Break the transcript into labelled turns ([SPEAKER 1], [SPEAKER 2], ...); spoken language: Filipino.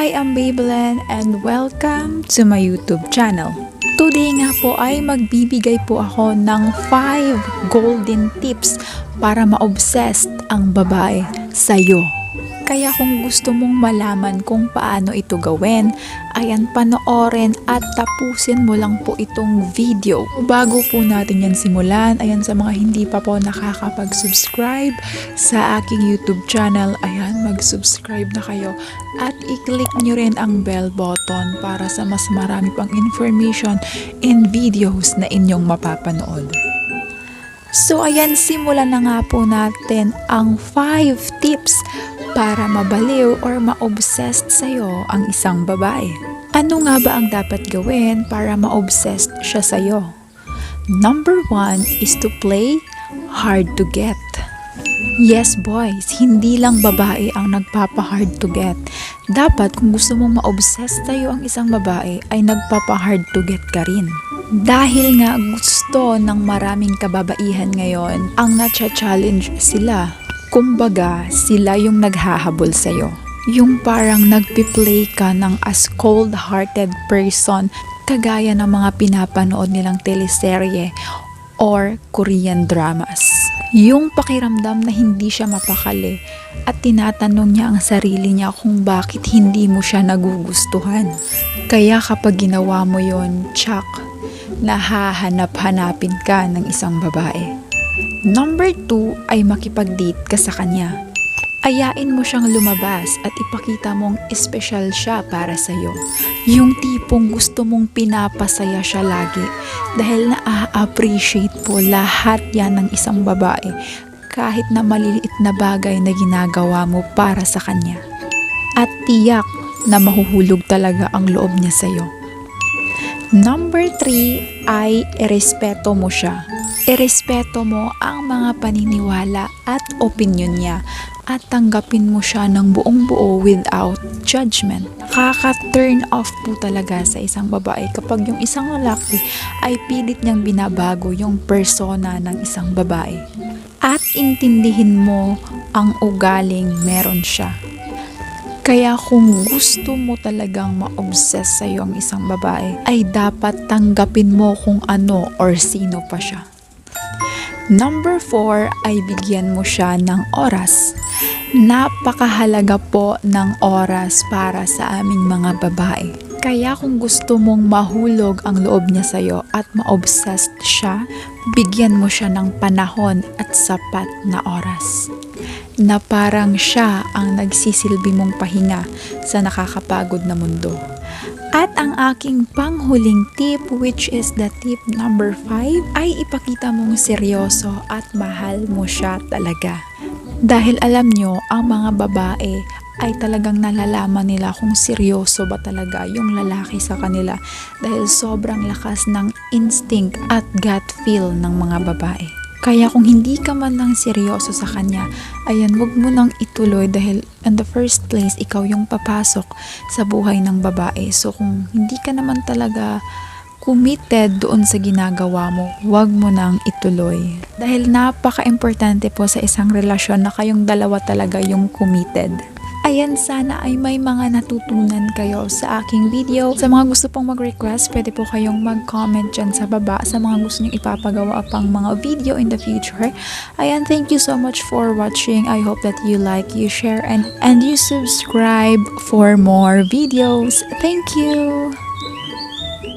[SPEAKER 1] I am Babylin and welcome to my YouTube channel. Today nga po ay magbibigay po ako ng 5 golden tips para ma-obsessed ang babae sa'yo. Kaya kung gusto mong malaman kung paano ito gawin, ayan, panoorin at tapusin mo lang po itong video. Bago po natin yan simulan, ayan, sa mga hindi pa po nakakapag-subscribe sa aking YouTube channel, ayan, mag-subscribe na kayo at i-click nyo rin ang bell button para sa mas marami pang information and videos na inyong mapapanood. So ayan, simulan na nga po natin ang 5 tips para mabaliw or ma-obsessed sa'yo ang isang babae. Ano nga ba ang dapat gawin para ma-obsessed siya sa'yo? Number 1 is to play hard to get. Yes boys, hindi lang babae ang nagpapa-hard to get. Dapat kung gusto mong ma-obsessed sa'yo ang isang babae ay nagpapa-hard to get ka rin. Dahil nga gusto ng maraming kababaihan ngayon ang na-challenge sila. Kumbaga, sila yung naghahabol sa'yo. Yung parang nagpi-play ka ng as cold-hearted person kagaya ng mga pinapanood nilang teleserye or Korean dramas. Yung pakiramdam na hindi siya mapakali at tinatanong niya ang sarili niya kung bakit hindi mo siya nagugustuhan. Kaya kapag ginawa mo yon, tsak, nahahanap-hanapin ka ng isang babae. Number 2 ay makipag-date ka sa kanya. Ayain mo siyang lumabas at ipakita mong espesyal siya para sa'yo. Yung tipong gusto mong pinapasaya siya lagi dahil na-appreciate po lahat yan ng isang babae kahit na maliliit na bagay na ginagawa mo para sa kanya. At tiyak na mahuhulog talaga ang loob niya sa'yo. Number 3 ay irespeto mo siya. Irespeto mo ang mga paniniwala at opinion niya at tanggapin mo siya ng buong buo without judgment. Nakaka-turn off po talaga sa isang babae kapag yung isang lalaki ay pilit niyang binabago yung persona ng isang babae. At intindihin mo ang ugaling meron siya. Kaya kung gusto mo talagang ma-obsess sa'yo ang isang babae, ay dapat tanggapin mo kung ano or sino pa siya. Number 4 ay bigyan mo siya ng oras. Napakahalaga po ng oras para sa aming mga babae. Kaya kung gusto mong mahulog ang loob niya sa'yo at ma-obsessed siya, bigyan mo siya ng panahon at sapat na oras. Na parang siya ang nagsisilbi mong pahinga sa nakakapagod na mundo. At ang aking panghuling tip, which is the tip number 5, ay ipakita mong seryoso at mahal mo siya talaga. Dahil alam nyo, ang mga babae ay talagang nalalaman nila kung seryoso ba talaga yung lalaki sa kanila dahil sobrang lakas ng instinct at gut feel ng mga babae. Kaya kung hindi ka man lang seryoso sa kanya, ayan, wag mo nang ituloy dahil in the first place, ikaw yung papasok sa buhay ng babae. So kung hindi ka naman talaga committed doon sa ginagawa mo, wag mo nang ituloy. Dahil napaka-importante po sa isang relasyon na kayong dalawa talaga yung committed. Ayan, sana ay may mga natutunan kayo sa aking video. Sa mga gusto pong mag-request, pwede po kayong mag-comment dyan sa baba sa mga gusto nyong ipapagawa pang mga video in the future. Ayan, thank you so much for watching. I hope that you like, you share, and you subscribe for more videos. Thank you!